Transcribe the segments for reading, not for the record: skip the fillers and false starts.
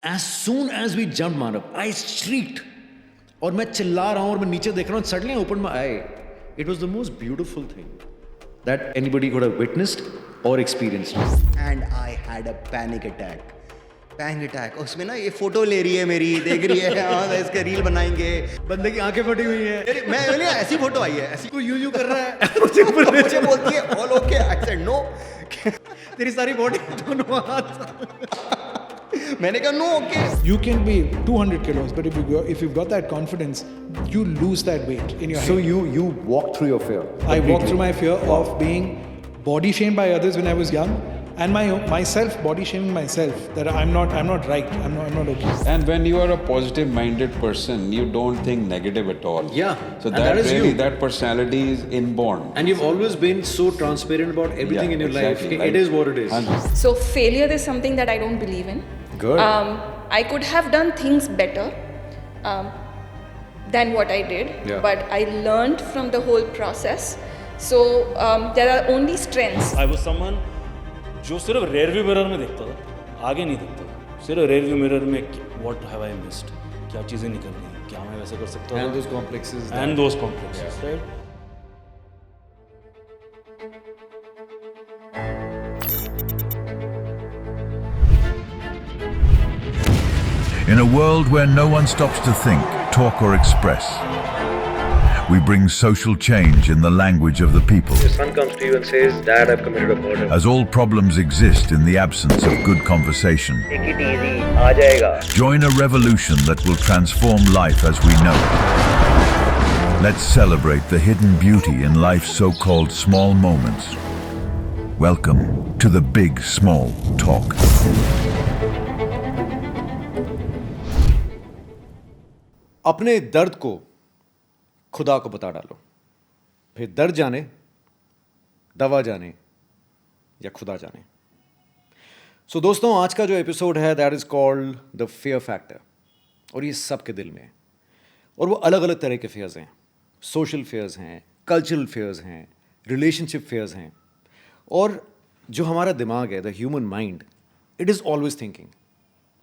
As soon as we jumped, Manav, I shrieked. और मैं चिल्ला रहा हूँ और मैं नीचे देख रहा हूँ. Suddenly I opened my eye. It was the most beautiful thing that anybody could have witnessed or experienced. And I had a panic attack. Panic attack. उसमें ना ये फोटो ले रही है मेरी, देख रही है, हाँ इसके रील बनाएंगे. बंदे की आंखें फटी हुई हैं. मैं बोली ऐसी फोटो आई है, ऐसी तू यूं कर रहा है. मुझे बोलती है all okay. I said no. तेरी सारी बॉडी दोनों हाथ. मैंने कहा no okay. You can be 200 kilos, but if you've got that confidence, you lose that weight in your So head. you walked through your fear. I walked through my fear of being body shamed by others when I was young, and myself body shaming myself that I'm not right. I'm not okay. And when you are a positive minded person, you don't think negative at all. Yeah, So and that, that is really, you. that personality is inborn. And you've always been so transparent about everything in your exactly, life. right. It is what it is. So failure is something that I don't believe in. Good. I could have done things better than what I did, Yeah. but I learned from the whole process. So there are only strengths. I was someone जो सिर्फ rear view mirror में देखता था, आगे नहीं देखता था. सिर्फ रेयर व्यू मिरर में व्हाट हैव आई मिस्ड, क्या चीज़ें निकल गई, क्या मैं वैसे कर सकता हूँ. And those complexes. And those complexes, right. In a world where no one stops to think, talk or express, we bring social change in the language of the people. Your son comes to you and says, Dad, I've committed a murder. As all problems exist in the absence of good conversation, Take it easy. aa jayega. join a revolution that will transform life as we know it. Let's celebrate the hidden beauty in life's so-called small moments. Welcome to the Big Small Talk. अपने दर्द को खुदा को बता डालो, फिर दर्द जाने, दवा जाने या खुदा जाने. सो दोस्तों, आज का जो एपिसोड है that is called the fear factor. और ये सबके दिल में है, और वो अलग अलग तरह के फेयर्स हैं. सोशल फेयर्स हैं, कल्चरल फेयर्स हैं, रिलेशनशिप फेयर्स हैं. और जो हमारा दिमाग है, the human mind, it is always thinking.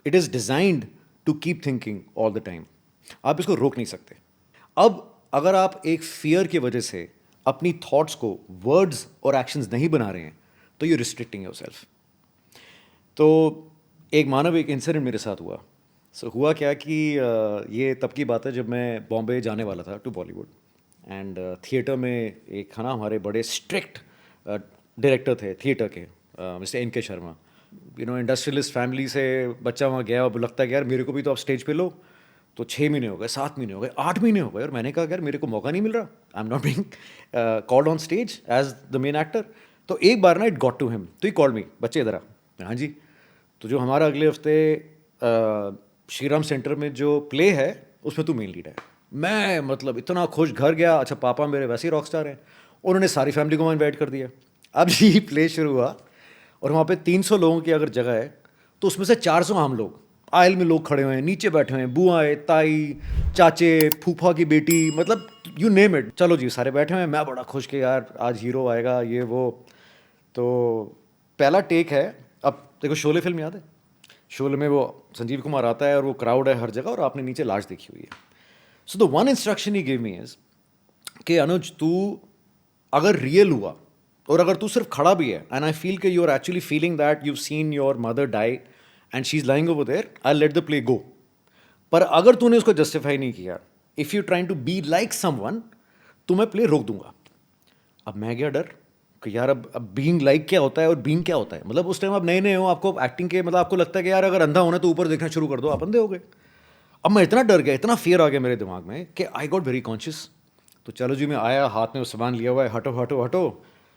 It is designed to keep thinking all the time. आप इसको रोक नहीं सकते. अब अगर आप एक फियर की वजह से अपनी थॉट्स को वर्ड्स और एक्शंस नहीं बना रहे हैं, तो यू रिस्ट्रिक्टिंग योरसेल्फ. तो एक मानव एक इंसिडेंट मेरे साथ हुआ. हुआ क्या कि ये तब की बात है जब मैं बॉम्बे जाने वाला था टू बॉलीवुड. एंड थिएटर में एक है ना, हमारे बड़े स्ट्रिक्ट डायरेक्टर थे थिएटर के, मिस्टर एन के शर्मा. इंडस्ट्रियलिस्ट फैमिली से बच्चा वहाँ गया. अब लगता है कि यार मेरे को भी तो आप स्टेज पे लो. तो 6 महीने हो गए, 7 महीने हो गए, 8 महीने हो गए, और मैंने कहा यार मेरे को मौका नहीं मिल रहा. I am not being called on stage as the main actor. तो एक बार ना इट गॉट टू हिम, तो ही कॉल्ड मी, बच्चे इधर आ. हाँ जी. तो जो हमारा अगले हफ्ते श्रीराम सेंटर में जो प्ले है उसमें तू मेन लीड है. मैं मतलब इतना खुश, घर गया. अच्छा, पापा मेरे वैसे ही रॉक स्टार हैं, उन्होंने सारी फैमिली को वहाँ इन्वाइट कर दिया. अब ये प्ले शुरू हुआ और वहाँ पे 300 लोगों की अगर जगह है तो उसमें से 400 हम लोग. आयल में लोग खड़े हुए हैं, नीचे बैठे हुए हैं, बुआएं, ताई, चाचे, फूफा की बेटी, मतलब यू नेम इट. चलो जी, सारे बैठे हुए हैं. मैं बड़ा खुश कि यार आज हीरो आएगा, ये वो. तो पहला टेक है. अब देखो, शोले फिल्म याद है? शोले में वो संजीव कुमार आता है और वो क्राउड है हर जगह, और आपने नीचे लाश देखी हुई है. So the one instruction he give me is कि अनुज, तू अगर रियल हुआ और अगर तू सिर्फ खड़ा भी है, एंड आई फील कि you are actually feeling that you seen your mother die and she is lying over there, I let the play go. पर अगर तूने उसको जस्टिफाई नहीं किया, if you trying to be like someone, तो मैं play रोक दूंगा. अब मैं गया डर कि यार अब बीइंग लाइक क्या होता है और बीइंग क्या होता है. मतलब उस टाइम आप नए नए हो, आपको एक्टिंग के, मतलब आपको लगता है कि यार अगर अंधा होना तो ऊपर देखना शुरू कर दो, आप अंधे हो गए. अब मैं इतना डर गया, इतना फियर आ गया मेरे दिमाग में कि आई गॉट वेरी कॉन्शियस. तो चलो जी, मैं आया, हाथ में वो सामान लिया हुआ है, हटो हटो हटो,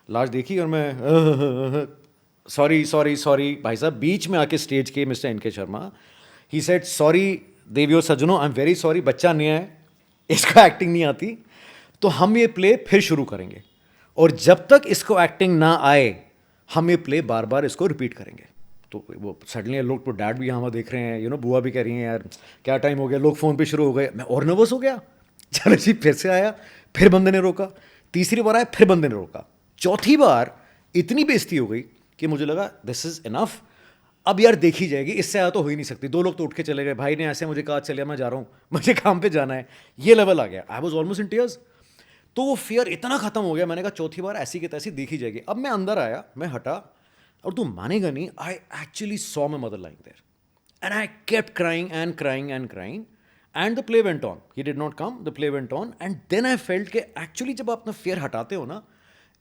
लाश देखी और मैं सॉरी सॉरी सॉरी. भाई साहब बीच में आके स्टेज के मिस्टर एन के शर्मा, ही सेड सॉरी देवियों सज्जनों, आई एम वेरी सॉरी, बच्चा नहीं है, इसको एक्टिंग नहीं आती, तो हम ये प्ले फिर शुरू करेंगे, और जब तक इसको एक्टिंग ना आए हम ये प्ले बार बार इसको रिपीट करेंगे. तो वो सडनली लोग तो डैड भी यहाँ देख रहे हैं, बुआ भी कह रही हैं यार क्या टाइम हो गया, लोग फ़ोन पे शुरू हो गए. मैं और नर्वस हो गया. चलो जी, फिर से आया, फिर बंदे ने रोका. तीसरी बार आया, फिर बंदे ने रोका. चौथी बार इतनी बेइज्जती हो गई कि मुझे लगा दिस इज़ इनफ. अब यार देखी जाएगी, इससे ज़्यादा तो हो ही नहीं सकती, 2 लोग तो उठ के चले गए, भाई ने ऐसे मुझे कहा चलिए मैं जा रहा हूँ, मुझे काम पे जाना है, ये लेवल आ गया, I was almost in tears. तो वो फियर इतना खत्म हो गया, मैंने कहा चौथी बार ऐसी की तैसी देखी जाएगी। अब मैं अंदर आया, मैं हटा, और तू मानेगा नहीं, I actually saw my mother lying there and I kept crying and crying and crying and the play went on, he did not come, the play went on and then I felt कि actually जब आप अपना fear हटाते हो ना,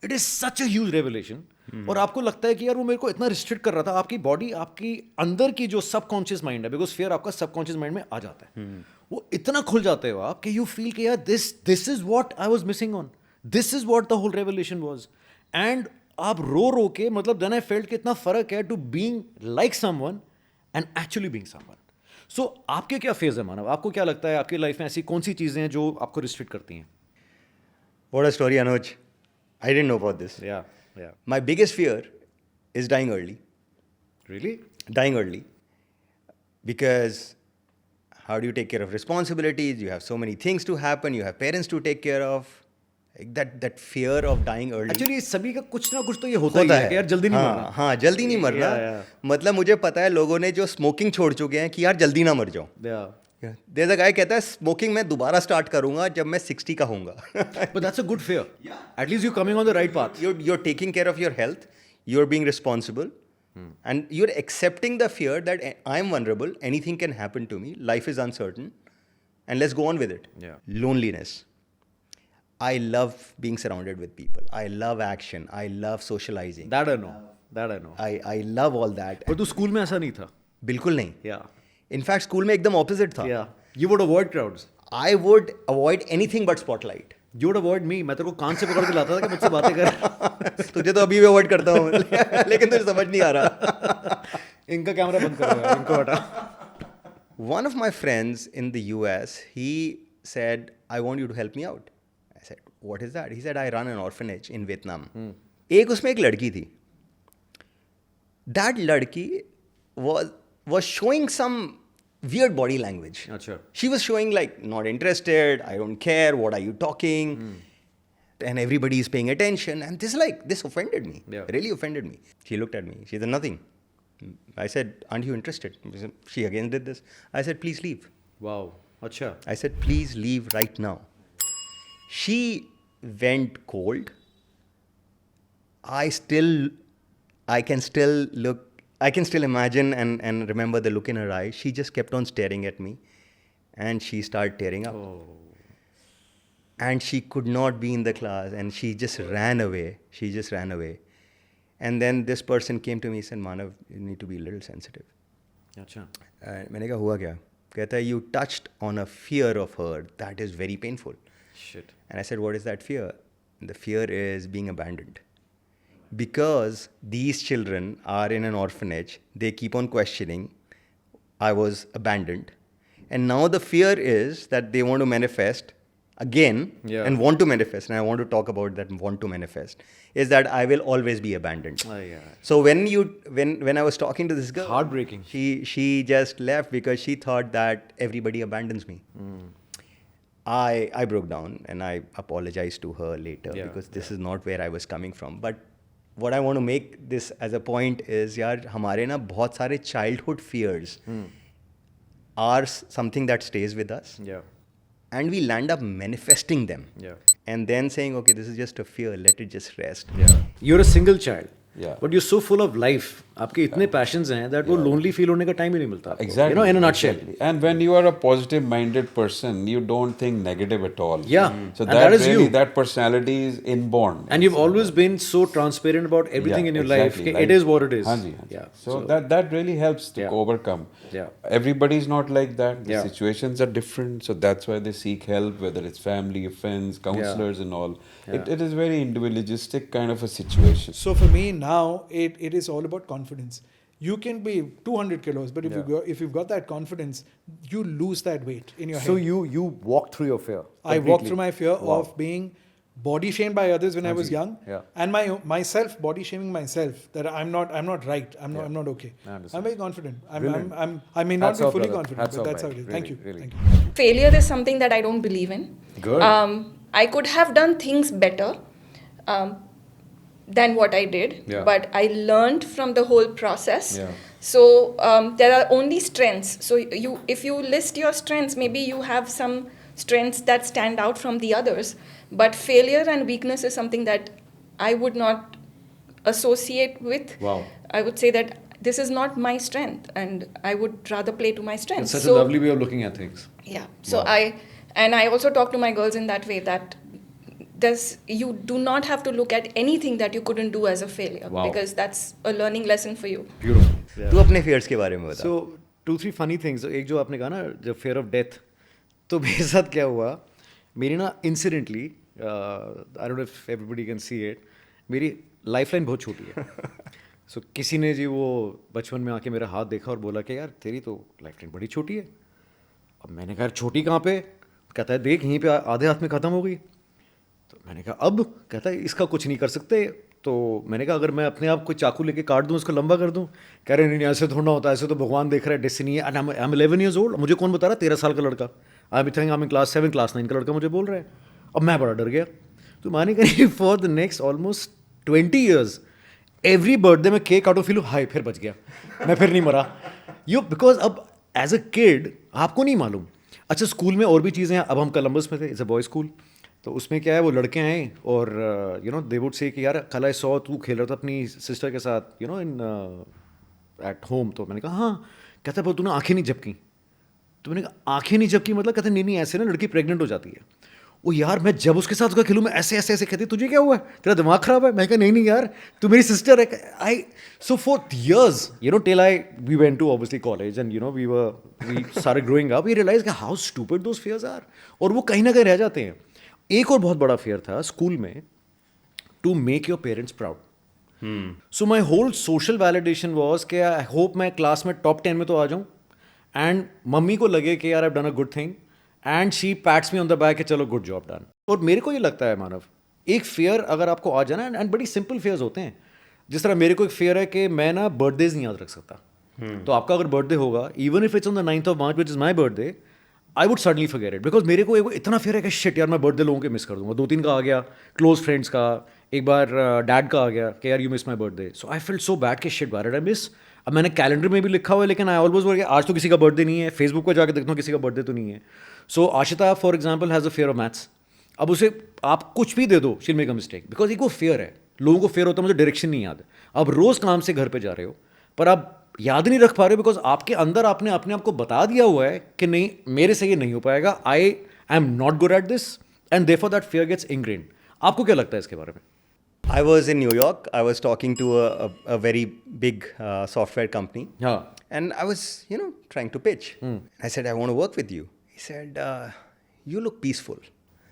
it is such a huge revelation. और आपको लगता है कि यार वो मेरे को इतना रिस्ट्रिक्ट कर रहा था, आपकी बॉडी, आपकी अंदर की जो सबकॉन्शियस माइंड है, बिकॉज फियर आपका सबकॉन्शियस माइंड में आ जाता है, वो इतना खुल जाते हो आप कि यू फील कि यार this is what I was missing on, this is what the whole revelation was. And आप रो रो के, मतलब देन आई फेल्ट कि इतना फर्क है to being like someone and actually being someone. So आपके क्या फेज है मानव, आपको क्या लगता है आपकी लाइफ में ऐसी कौन सी चीजें हैं जो आपको रिस्ट्रिक्ट करती हैं? What a story, Anuj. I didn't know about this. या My biggest fear is dying early. Really? Dying early. Because how do you take care of responsibilities? You have so many things to happen. You have parents to take care of. Like that fear of dying early. Actually सभी का कुछ ना कुछ तो ये होता ही है कि यार जल्दी नहीं मरना। हाँ, जल्दी नहीं मरना। Yeah. मतलब मुझे पता है लोगों ने जो स्मोकिंग छोड़ चुके हैं कि यार जल्दी ना मर जाओ। देयर अ गाय कहता है स्मोकिंग मैं दोबारा स्टार्ट करूंगा जब मैं 60 का होऊंगा। But that's a good fear. At least you're coming on the right path. You're taking care of your health, you're being responsible, and you're accepting the fear that I'm vulnerable, anything can happen to me, life is uncertain, and let's go on with it. Yeah. Loneliness. I love being surrounded with people. I love action. I love socializing. That I know. That I know. I love all that. पर तू school में ऐसा नहीं था। बिल्कुल नहीं। Yeah. In fact school में एकदम ऑपोजिट था। Yeah. You would avoid crowds. I would avoid anything but spotlight. You would avoid me. मैं तेरे को कान से पकड़ के लाता था कि मुझसे बातें कर। तुझे तो अभी भी अवॉइड करता हूँ लेकिन तुझे समझ नहीं आ रहा। इनका कैमरा बंद करो यार, इनको हटा। One of my friends in the US, he said, I want you to help me out. I said, what is that? He said, I run an orphanage in Vietnam. एक उसमें एक लड़की थी. That लड़की was showing some weird body language. अच्छा। She was showing like, not interested, I don't care, what are you talking? And everybody is paying attention. And this offended me. Yeah. Really offended me. She looked at me. She said, nothing. I said, aren't you interested? She again did this. I said, please leave. Wow. अच्छा। I said, please leave right now. She went cold. I can still imagine and remember the look in her eye. She just kept on staring at me and she started tearing up. And she could not be in the class and she just ran away. And then this person came to me and said, Manav, you need to be a little sensitive. अच्छा। मैंने कहा हुआ क्या? कहता है, you touched on a fear of her that is very painful. Shit. And I said, what is that fear? The fear is being abandoned. Because these children are in an orphanage, they keep on questioning, I was abandoned. And now the fear is that they want to manifest again and want to manifest. And I want to talk about that want to manifest. Is that I will always be abandoned. yeah. So when I was talking to this girl, Heartbreaking. She just left because she thought that everybody abandons me. I broke down and I apologized to her later because this is not where I was coming from. But what I want to make this as a point is, यार हमारे ना बहुत सारे childhood fears are something that stays with us. Yeah. And we land up manifesting them. Yeah. And then saying, okay, this is just a fear, let it just rest. You're a single child. Yeah. But you're so full of life. आपके इतने passions हैं that वो lonely feel होने का time ही नहीं मिलता आपको. Exactly. You know, in a nutshell. Exactly. And when you are a positive-minded person, you don't think negative at all. Yeah. So And that is really, you. that personality is inborn. And you've always been so transparent about everything in your life. exactly. कि it is what it is. Haan ji. Yeah. So that really helps to overcome. Yeah. Everybody's not like that. The Yeah. situations are different. So that's why they seek help, whether it's family, friends, counselors and all. It is very individualistic kind of a situation. So for me now, it is all about confidence. You can be 200 kilos, but if you've got that confidence, you lose that weight in your So head. you walked through your fear. I walked through my fear of being body shamed by others when I was young, Yeah. and myself body shaming myself that I'm not right. I'm not okay. I understand. I'm very confident. I may not Hats be off, fully brother. confident, Hats but off, that's how mate. it is. Really, Thank you. really. Thank you. Failure is something that I don't believe in. Good. I could have done things better than what I did, Yeah. but I learned from the whole process. Yeah. So there are only strengths. So if you list your strengths, maybe you have some strengths that stand out from the others. But failure and weakness is something that I would not associate with. Wow. I would say that this is not my strength, and I would rather play to my strengths. It's such a lovely way of looking at things. Yeah. So I also talk to my girls in that way, that you do not have to look at anything that you couldn't do as a failure, Wow. because that's a learning lesson for you. Beautiful. तू अपने fears के बारे में बता. So 2-3 funny things. एक जो आपने कहा ना, जो fear of death, तो मेरे साथ क्या हुआ, मेरी ना incidentally, I don't know if everybody can see it, मेरी लाइफलाइन बहुत छोटी है. So किसी ने जी वो बचपन में आके मेरा हाथ देखा और बोला कि यार तेरी तो लाइफलाइन बड़ी छोटी है. अब मैंने कहा छोटी कहाँ पे? कहता है देख यहीं पे आधे हाथ में ख़त्म हो गई. तो मैंने कहा अब? कहता है इसका कुछ नहीं कर सकते. तो मैंने कहा अगर मैं अपने आप को चाकू लेके काट दूं, उसको लंबा कर दूं. कह रहे नहीं ऐसे थोड़ा होता है, ऐसे तो भगवान देख रहा है, डेस्टिनी है. I M 11 years old. मुझे कौन बता रहा 13 साल का लड़का. I am thinking I am in class 7 class 9 का लड़का मुझे बोल रहा है. अब मैं बड़ा डर गया. तो माने करिए for the next almost 20 years every birthday में केक काटो फील हाय फिर बच गया, मैं फिर नहीं मरा. यू बिकॉज अब एज अ किड आपको नहीं मालूम. अच्छा स्कूल में और भी चीज़ें हैं. अब हम कोलंबस में थे, इट्स अ बॉय स्कूल. तो उसमें क्या है, वो लड़के आए और you know they would say कि यार कल आई सॉ तू खेल रहा था अपनी सिस्टर के साथ, you know in at home. तो मैंने कहा हाँ. कहता है तूने आंखें नहीं झपकी. तो मैंने कहा आंखें नहीं झपकी मतलब? कहते नहीं ऐसे ना लड़की प्रेग्नेंट हो जाती है. ओ यार मैं जब उसके साथ उसका खेलूँ मैं ऐसे ऐसे ऐसे कहती तुझे क्या हुआ है, तेरा दिमाग खराब है. मैं कहा नहीं यार तू मेरी सिस्टर है. I so for years you know till I we went to obviously college and you know we started growing up, we realise कि how stupid those fears are. और वो कहीं ना कहीं रह जाते हैं. एक और बहुत बड़ा फियर था स्कूल में, to make your parents proud. So my whole social validation was कि आई होप मैं क्लास में टॉप 10 में तो आ जाऊँ एंड मम्मी को लगे कि यार I have done a good thing and she pets me on the back कि चलो गुड जॉब डन. और मेरे को ये लगता है मानव, एक फेयर अगर आपको आ जाना, एंड बड़ी सिंपल फेयर्स होते हैं. जिस तरह मेरे को एक फेयर है कि मैं ना बर्थडेज नहीं याद रख सकता. तो आपका अगर बर्थडे होगा, even if it's on the 9th of March which is my birthday, I would suddenly forget it. Because मेरे को इतना फेयर है कि शिट यार मैं बर्थडे लोगों के मिस कर दूंगा. 2-3 का आ गया, क्लोज फ्रेंड्स का, एक बार डैड का आ गया कि यार you miss my birthday. So I feel so bad कि shit what did I miss. अब मैंने कैलेंडर में भी लिखा हुआ है लेकिन आई ऑलवेज बोल आज तो किसी का बर्थडे नहीं है. फेसबुक पर जाकर देखता हूँ किसी का बर्थडे तो नहीं है. So Ashita for example has a fear of maths. अब उसे आप कुछ भी दे दो, शील मेक अ मिस्टेक. बिकॉज एक वो फेयर है. लोगों को फेयर होता है मुझे डायरेक्शन नहीं याद. अब रोज़ काम से घर पे जा रहे हो पर आप याद नहीं रख पा रहे हो बिकॉज आपके अंदर आपने अपने आप को बता दिया हुआ है कि नहीं मेरे से ये नहीं हो पाएगा, I am not good at this and therefore that fear gets ingrained. आपको क्या लगता है इसके बारे में? I was in New York. I was talking to a very big software company. हाँ. And I was, trying to pitch. I said, I want to work with you. He said, you look peaceful.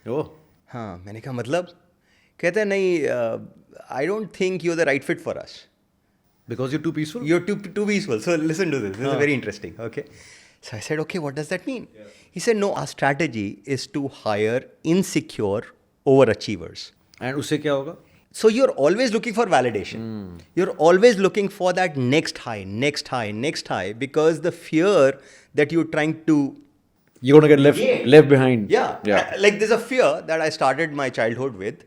ओह. हाँ, मैंने कहा मतलब? कहता है नहीं, I don't think you're the right fit for us. Because you're too peaceful? You're too peaceful. So listen to this. This is very interesting. Okay. So I said, okay, what does that mean? Yeah. He said, no, our strategy is to hire insecure overachievers. And उससे क्या होगा? So you're always looking for validation. You're always looking for that next high, next high, next high, because the fear that you're trying to... You're going to get left behind. Yeah. Like there's a fear that I started my childhood with,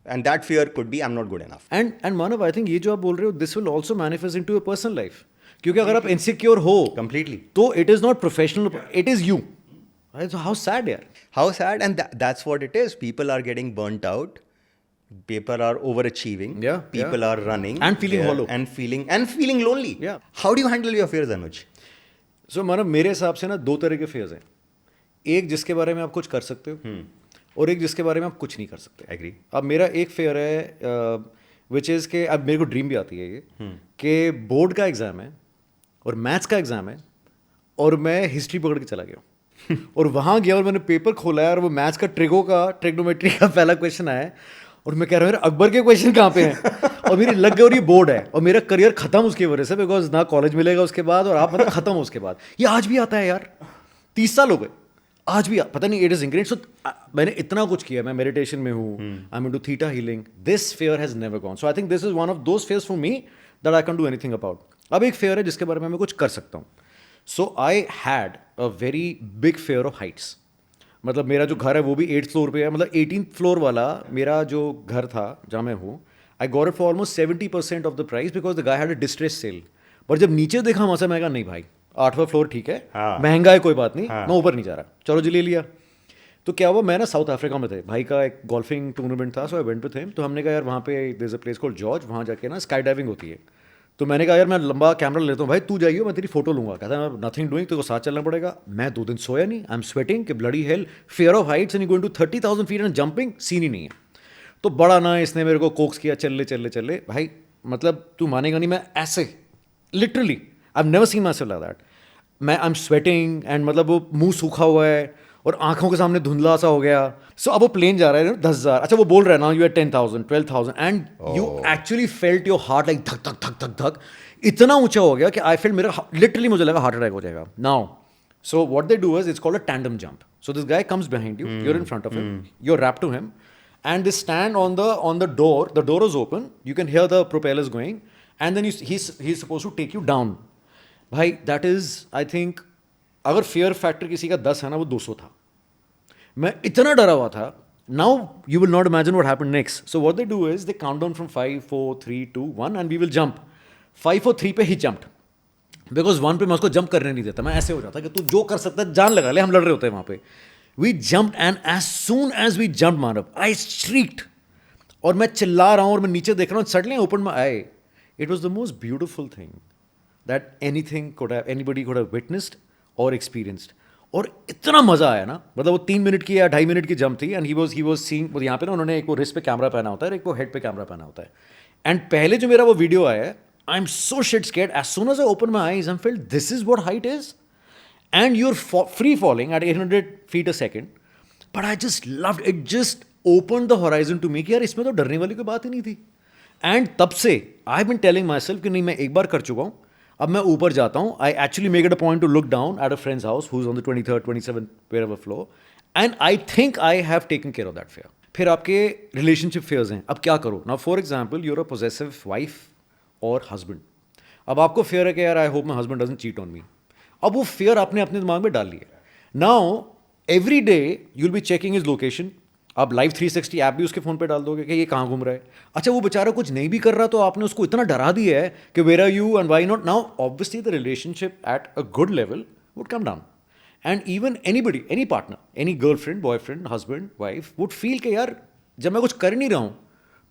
and that fear could be I'm not good enough. And Manav, I think ये जो आप बोल रहे हो, this will also manifest into your personal life. क्योंकि अगर आप insecure हो, Completely. तो it is not professional, it is you. So how sad यार. How sad, and that's what it is. People are getting burnt out. People are overachieving. Yeah, People are running and feeling hollow and feeling lonely. Yeah. How do you handle your fears, Anuj? So Manav, मेरे हिसाब से ना 2 तरह के fears हैं. एक जिसके बारे में आप कुछ कर सकते हो और एक जिसके बारे में आप कुछ नहीं कर सकते. Agree. अब मेरा एक फेयर है विच इज़ के अब मेरे को ड्रीम भी आती है ये कि बोर्ड का एग्ज़ाम है और मैथ्स का एग्ज़ाम है और मैं हिस्ट्री पकड़ के चला गया और वहाँ गया और मैंने पेपर खोला है और वो मैथ्स का ट्रिग्नोमेट्री का पहला क्वेश्चन आया है और मैं कह रहा हूँ यार अकबर के क्वेश्चन कहाँ पे हैं और मेरी लग गई और ये बोर्ड है और मेरा करियर खत्म उसकी वजह से बिकॉज ना कॉलेज मिलेगा उसके बाद और आप मतलब खत्म हो उसके बाद. ये आज भी आता है यार, 30 साल हो गए आज भी पता नहीं. It is ingrained. सो मैंने इतना कुछ किया, मैं मेडिटेशन में हूँ, I am into theta healing. This fear has never gone. So I think this is one of those fears for me that I can do anything about. अब एक fair है जिसके बारे में मैं कुछ कर सकता हूँ. So I had a very big fear of heights. मतलब मेरा जो घर है वो भी 8th फ्लोर पे है. मतलब 18th फ्लोर वाला मेरा जो घर था जहाँ मैं हूँ, I got it for almost 70% of the price because the guy had a distress cell. पर जब नीचे देखा वहाँ से मैं कहा नहीं भाई 8वां फ्लोर ठीक है, हाँ। महंगा है कोई बात नहीं, हाँ। मैं ऊपर नहीं जा रहा, चलो जी ले लिया। तो क्या हुआ, मैं ना साउथ अफ्रीका में थे, भाई का एक गोल्फिंग टूर्नामेंट था, so I went with him. तो हमने कहा यार वहाँ पे there is a place called George, वहाँ जाके ना स्काई डाइविंग होती है। तो मैंने कहा यार मैं लंबा कैमरा लेता हूँ, भाई तू जाइयो मैं तेरी फोटो लूँगा। कहता है नथिंग डूइंग, तो साथ चलना पड़ेगा। मैं 2 दिन सोया नहीं, आई एम स्वेटिंग कि bloody hell, fear of heights and you going to 30,000 feet and jumping, scene ही नहीं है। तो बड़ा ना इसने मेरे को कोक्स किया, चल ले भाई, मतलब तू मानेगा नहीं, मैं ऐसे literally I have never seen my self like that. मैं आई एम स्वेटिंग एंड मतलब वो मुंह सूखा हुआ है और आंखों के सामने धुंधला सा हो गया। सो अब वो प्लेन जा रहा है 10,000, अच्छा वो बोल रहा है ना you are 10,000 12,000 and you actually felt your heart like धक धक धक धक धक, इतना ऊंचा हो गया कि आई फेल्ट मेरा लिटरली मुझे लगा हार्ट अटैक हो जाएगा। Now so what they do is it's called a tandem jump. So this guy comes behind you, you are in front of him, you are wrapped to him and they stand on the door is open, you can hear the propellers going and then he's supposed to take you down. भाई that is I think अगर fear factor किसी का 10 है ना वो 200 था। मैं इतना डरा हुआ था। Now you will not imagine what happened next. So what they do is they count down from 5 4 3 2 1 and we will jump. 5 4 3 पे he jumped because 1 पे मैं उसको जंप करने नहीं देता, मैं ऐसे हो जाता कि तू जो कर सकता है जान लगा ले, हम लड़ रहे होते हैं वहाँ पे। We jumped and as soon as we jumped Manav, I shrieked और मैं चिल्ला रहा हूँ और मैं नीचे देख रहा हूँ, suddenly I opened my eye. It was the most beautiful thing that anybody could have witnessed or experienced. और इतना मज़ा आया ना, मतलब वो 3 मिनट की या 2.5 मिनट की जंप थी एंड ही was seeing, वो यहाँ पे ना उन्होंने एक वो रिस्ट पे कैमरा पहना होता है, एक वो हेड पे कैमरा पहना होता है। एंड पहले जो मेरा वो वीडियो आया है, I am so shit scared, as soon as I open my eyes I felt this is what height is and you're free falling at 800 feet a second, but I just loved it, just opened the horizon to me कि यार इसमें तो डरने वाली कोई बात ही नहीं थी। एंड तब से I have been telling my self कि नहीं मैं एक बार कर चुका हूँ, अब मैं ऊपर जाता हूँ। I actually make it a point two look down at a friends house who is on the 23rd 27th wherever floor and I think I have taken care of that fear. फिर आपके relationship fears हैं, अब क्या करो ना। For example you're a possessive wife और husband, अब आपको फेयर है कि यार I hope my husband doesn't cheat on me. अब वो फेयर आपने अपने दिमाग में डाल लिया। Now every day you will be checking his location, आप लाइव 360 ऐप भी उसके फ़ोन पे डाल दोगे कि ये कहाँ घूम रहा है। अच्छा वो बेचारा कुछ नहीं भी कर रहा तो आपने उसको इतना डरा दिया है कि where are you and why not. Now obviously the relationship at a good level would come down and even anybody, any partner, any girlfriend boyfriend husband wife would feel कि यार जब मैं कुछ कर नहीं रहा हूँ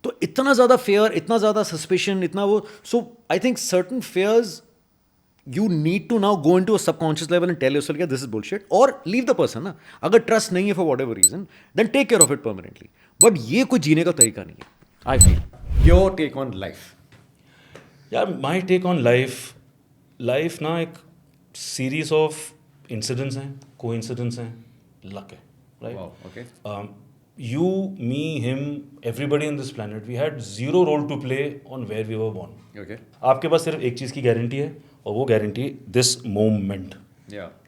तो इतना ज़्यादा फेयर, इतना ज़्यादा सस्पिशन, इतना वो। So I think certain fears you need to now go into a subconscious level and tell yourself yeah this is bullshit or leave the person ना। अगर trust नहीं है for whatever reason then take care of it permanently, but ये कोई जीने का तरीका नहीं है। I feel your take on life। यार माई टेक ऑन लाइफ ना एक सीरीज ऑफ इंसिडेंट्स हैं, को इंसिडेंट्स हैं, लक है, right. You, me, him, everybody on this planet, we had zero role to play on where we were born. Okay. आपके पास सिर्फ एक चीज़ की गारंटी है और वो guarantee this moment,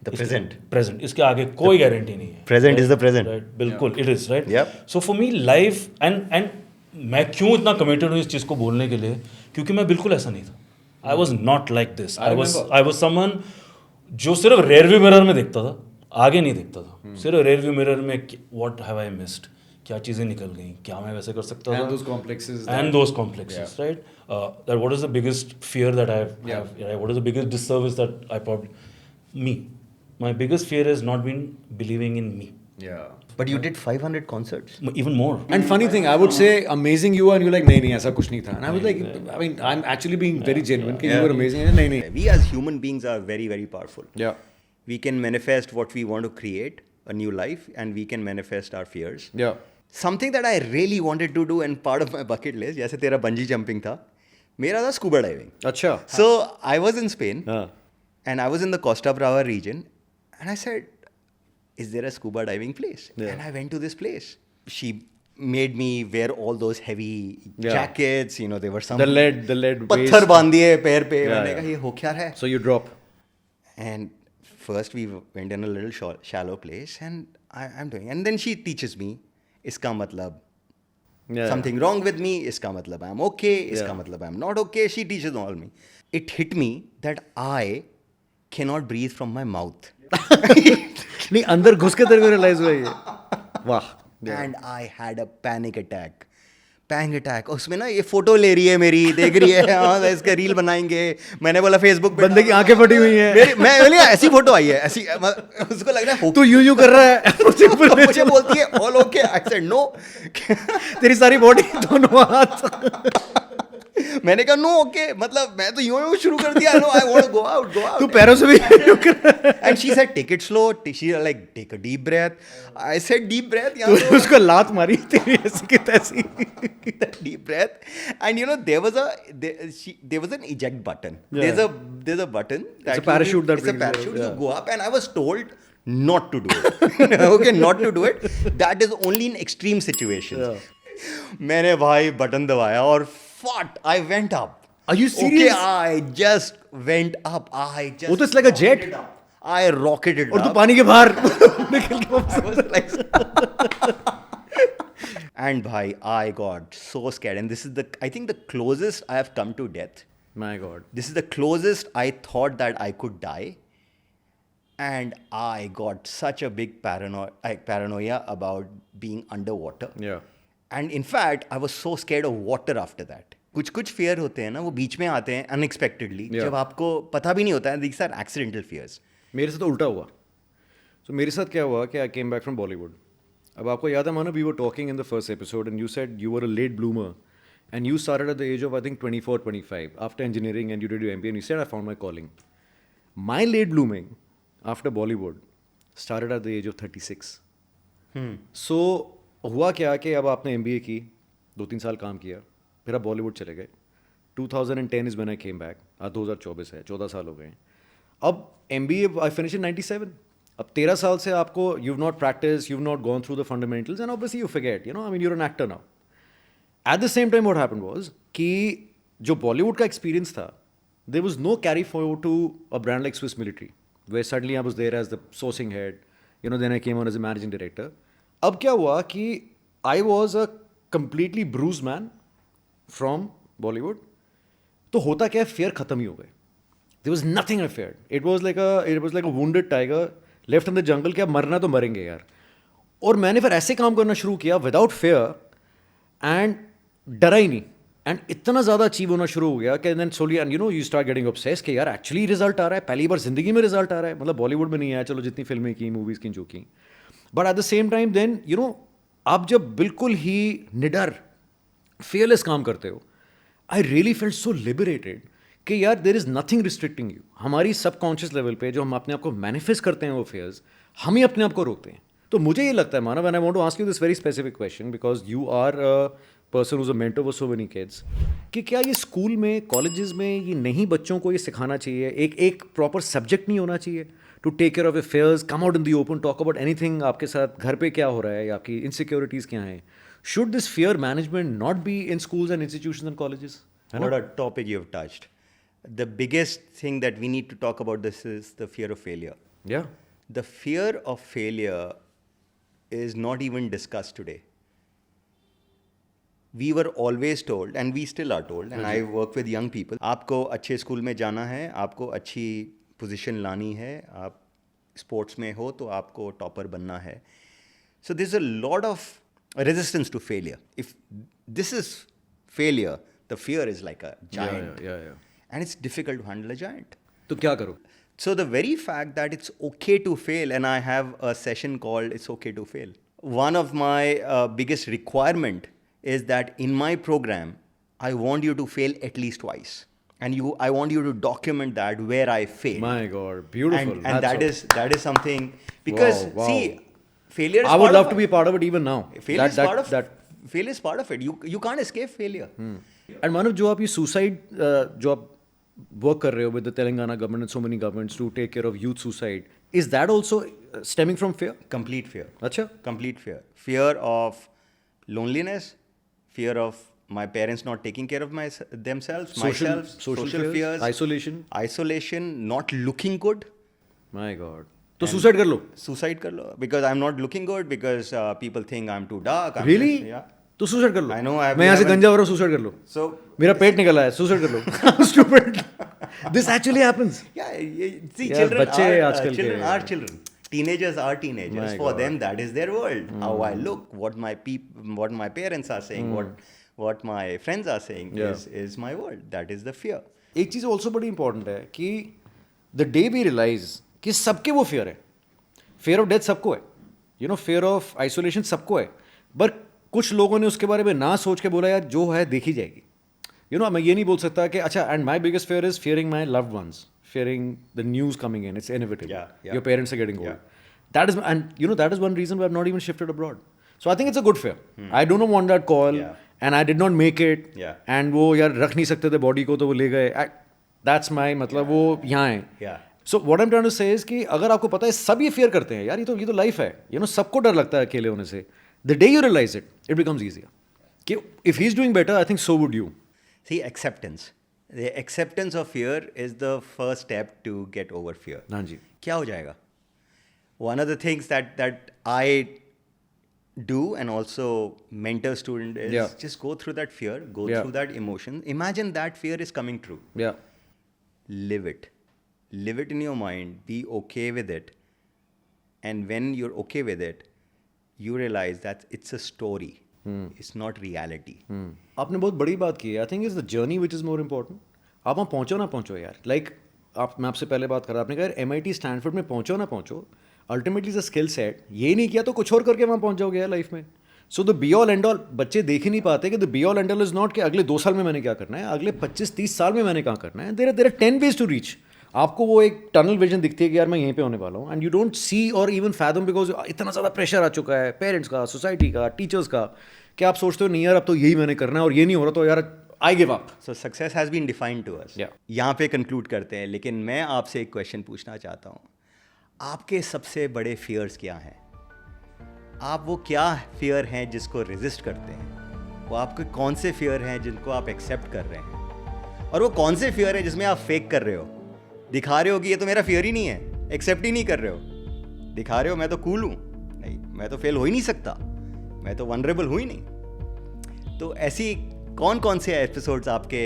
The present. Present, इसके आगे कोई गारंटी नहीं है। Present is the present. Right, बिल्कुल it is right. Yep. So for me life and मैं क्यों इतना कमिटेड हूँ इस चीज़ को बोलने के लिए, क्योंकि मैं बिल्कुल ऐसा नहीं था। I was not like this. I was someone जो सिर्फ रेयरव्यू मिरर में देखता था, आगे नहीं देखता था। सिर्फ रेयरव्यू मिरर में व्हाट हैव आई मिस्ड, क्या चीज़ें निकल गई, क्या मैं वैसे कर सकता था। And those complexes right? That what is the biggest fear that I have? What is the biggest disservice that I probably my biggest fear has not been believing in me. Yeah. But you did 500 concerts. Even more. And funny thing, I would say amazing you and you're like नहीं ऐसा कुछ नहीं था। And I was like, I mean, I'm actually being very genuine कि you were amazing। नहीं। We as human beings are very, very powerful. Yeah. We can manifest what we want to create, a new life, and we can manifest our fears. Yeah. Something that I really wanted to do and part of my bucket list, जैसे तेरा bungee jumping था, मेरा था scuba diving. अच्छा। So I was in Spain हाँ। and I was in the Costa Brava region and I said, is there a scuba diving place? Yeah. And I went to this place. She made me wear all those heavy Yeah. jackets, you know, there were some The lead पत्थर waist. बांध दिए पैर पे। Yeah, मैंने yeah. कहा ये हो क्या है? So you drop. And first we went in a little shallow place and I'm doing, and then she teaches me इसका मतलब Yeah. something wrong with me, इसका मतलब I'm okay, इसका Yeah. मतलब I'm not okay. She teaches all me. It hit me that I cannot breathe from my mouth. नहीं अंदर घुस के तेरे को रियलाइज हुआ ये। वाह। And I had a panic attack. Panic attack, उसमें ना ये फोटो ले रही है मेरी, देख रही है, हाँ इसका रील बनाएंगे। मैंने बोला फेसबुक पे बंदे की आंखें फटी हुई हैं। मैं बोली ऐसी फोटो आई है, ऐसी उसको लग रहा है तू यूं कर रहा है मुझे बोलती है all okay, I said no. तेरी सारी बॉडी दोनों हाथ। मैंने कहा नो ओके, मतलब मैं तो यूं शुरू कर दिया, no I want to go out तू पैरों से भी यूं कर रहा है। And she said take it slow, she like take a deep breath. I said deep breath, तूने उसको लात मारी तेरी ऐसी की तैसी। deep breath, and you know there was an eject button. Yeah. There's a button. It's a parachute that it's a brings you, parachute. yeah. You go up, and I was told not to do it. Okay, not to do it. That is only in extreme situations. मैंने भाई button दबाया और फट, I went up. Are you serious? Okay, I just went up. वो तो it's like a jet. I rocketed और up. तू पानी के बाहर निकल के वापस। I was like and bhai, I got so scared, and this is I think the closest I have come to death. My God. This is the closest I thought that I could die, and I got such a big paranoia about being underwater. Yeah. And in fact, I was so scared of water after that. कुछ fear होते हैं ना, वो बीच में आते हैं unexpectedly, जब आपको पता भी नहीं होता है. These are accidental fears. मेरे साथ तो उल्टा हुआ. So मेरे साथ क्या हुआ कि I came back from Bollywood. अब आपको याद है मानो, we were talking in the first episode and you said you were a late bloomer and you started at the age of I think 24, 25 after engineering, and you did your MBA and you said I found my calling. My late blooming after Bollywood started at the age of 36. So हुआ क्या कि अब आपने MBA की, 2-3 साल काम किया, फिर आप बॉलीवुड चले गए. 2010 is when I came back. आज 2024 है, 14 साल हो गए हैं. अब MBA I finished in 97. अब 13 साल से आपको you've not practiced, you've not gone through the fundamentals, and obviously you forget, you know, I mean you're an actor now. At the same time what happened was कि जो बॉलीवुड का experience था, there was no carry forward to a brand like Swiss Military, where suddenly I was there as the sourcing head, you know, then I came on as a managing director. अब क्या हुआ कि I was a completely bruised man from Bollywood. तो होता क्या है, fair खत्म ही हो गए. There was nothing I feared. It was like a wounded tiger left in the jungle कि अब मरना तो मरेंगे यार. और मैंने फिर ऐसे काम करना शुरू किया without fear, and डरा ही नहीं, एंड इतना ज़्यादा अचीव होना शुरू हो गया कि then slowly and you know you start getting obsessed कि यार एक्चुअली रिजल्ट आ रहा है, पहली बार जिंदगी में रिजल्ट आ रहा है. मतलब बॉलीवुड में नहीं आया, चलो जितनी फिल्में की, मूवीज़ की जो की, but at the same time then you know आप जब बिल्कुल ही निडर फेयरलेस काम करते हो, I really felt so liberated कि यार there is nothing restricting you. हमारी सबकॉन्शियस लेवल पे जो हम अपने आप को मैनिफेस्ट करते हैं वो फेयर्स, हम ही अपने आप को रोकते हैं. तो मुझे ये लगता है Manav, and I want to ask you this very specific question because you are person who's a mentor for so many kids, कि क्या ये स्कूल में, कॉलेजेस में ये नहीं बच्चों को ये सिखाना चाहिए, एक प्रॉपर सब्जेक्ट नहीं होना चाहिए to take care of affairs, come out in the open, talk about anything, आपके साथ घर पे क्या हो रहा है या आपकी इनसिक्योरिटीज़ क्या हैं. Should this fear management not be in schools and institutions and colleges? What a topic you have touched. The biggest thing that we need to talk about this is the fear of failure. Yeah. The fear of failure is not even discussed today. We were always told, and we still are told, and I work with young people, आपको अच्छे school में जाना है, आपको अच्छी position लानी है, आप स्पोर्ट्स में हो तो आपको टॉपर बनना है. So there's a lot of resistance to failure. If this is failure, the fear is like a giant. Yeah. And it's difficult to handle a giant. तो क्या करो? So the very fact that it's okay to fail, and I have a session called It's Okay to Fail. One of my biggest requirement is that in my program, I want you to fail at least twice. And I want you to document that where I failed. My God, beautiful. And that is something, because Wow. see, failure is I would part love of to be a part of it even now. Failure is part of failure is part of it. You can't escape failure. And Manav, जो आप ये suicide जो आप work कर रहे हो with the Telangana government and so many governments to take care of youth suicide, is that also stemming from fear? Complete fear. अच्छा. Complete fear. Fear of loneliness, fear of my parents not taking care of themselves, myself, social fears, isolation, not looking good. My God. तो suicide कर लो. Suicide कर लो, because I'm not looking good, because people think I'm too dark. Really? Yeah. तो suicide कर लो. I know. मैं यहाँ से गंजा हो रहा हूँ, सुसाइड कर लो. So मेरा पेट निकला है, सुसाइड कर लो. Stupid. This actually happens. yeah, see, Yeah, children बच्चे are आजकल children के- are children. Teenagers are teenagers. My For God. them, that is their world. How I look, what my parents are saying, what my friends are saying Yeah. is my world. That is the fear. एक चीज़ also बड़ी important है कि the day we realise कि सबके वो fear है, fear of death सबको है, you know, fear of isolation सबको है, बट कुछ लोगों ने उसके बारे में ना सोच के बोला यार जो है देखी जाएगी, यू नो। मैं ये नहीं बोल सकता कि अच्छा, and my biggest fear is fearing my loved ones, fearing the news coming in, it's inevitable, Yeah. Your parents are getting old, that is, and you know that is one reason we have not even shifted abroad. So I think it's a good fear. I don't want that call Yeah. And I did not make it, Yeah. And वो यार रख नहीं सकते थे body को तो वो ले गए. दैट्स माई, मतलब वो यहाँ है. Yeah. So what I am trying to say is कि अगर आपको पता है सब ये फियर करते हैं यार, ये तो लाइफ है, यू नो, सबको डर लगता है अकेले होने से. The day you realise it, it becomes easier कि if he is doing better, I think so would you. See, acceptance. The acceptance of fear is the first step to get over fear. हाँ जी. क्या हो जाएगा? One of the things that I do and also mentor student is Yeah. just go through that fear, go Yeah. through that emotion. Imagine that fear is coming true. Yeah. Live it. Live it in your mind. Be okay with it. And when you're okay with it, you realize that it's a story. It's not reality. आपने बहुत बड़ी बात की है. I think is the journey which is more important. आप वहाँ पहुँचो ना पहुँचो यार, लाइक मैं आपसे पहले बात कर रहा, आपने कहा यार MIT स्टैनफोर्ड में पहुँचो ना पहुँचो, अल्टीमेटली द स्किल सेट, ये नहीं किया तो कुछ और करके वहाँ पहुँच जाओगे यार लाइफ में. So the be all and all, बच्चे देख ही नहीं पाते कि the be all and all is not कि अगले 2 साल में मैंने क्या करना है, अगले 25-30 साल में मैंने कहाँ करना है. There are 10 ways to reach. आपको वो एक टनल विजन दिखती है कि यार मैं यहीं पे होने वाला हूँ, एंड यू डोंट सी और इवन फैथम, बिकॉज इतना ज़्यादा प्रेशर आ चुका है पेरेंट्स का, सोसाइटी का, टीचर्स का, कि आप सोचते हो नहीं यार अब तो यही मैंने करना है और ये नहीं हो रहा तो यार I give up. So success has been defined to us. Yeah. यहाँ पे कंक्लूड करते हैं, लेकिन मैं आपसे एक क्वेश्चन पूछना चाहता हूँ. आपके सबसे बड़े फियर्स क्या हैं? आप वो क्या फियर हैं जिसको रेजिस्ट करते हैं? वो आपके कौन से फियर हैं जिनको आप एक्सेप्ट कर रहे हैं? और वो कौन से फियर हैं जिसमें आप फेक कर रहे हो, दिखा रहे हो कि ये तो मेरा फियर ही नहीं है, एक्सेप्ट ही नहीं कर रहे हो, दिखा रहे हो मैं तो कूल हूँ, नहीं मैं तो फेल हो ही नहीं सकता, मैं तो वनरेबल हूँ ही नहीं. तो ऐसी कौन कौन से एपिसोड्स आपके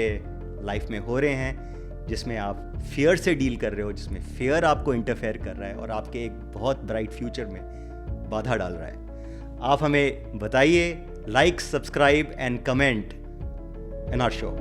लाइफ में हो रहे हैं जिसमें आप फियर से डील कर रहे हो, जिसमें फियर आपको इंटरफेयर कर रहा है और आपके एक बहुत ब्राइट फ्यूचर में बाधा डाल रहा है? आप हमें बताइए. Like, subscribe and comment in our show.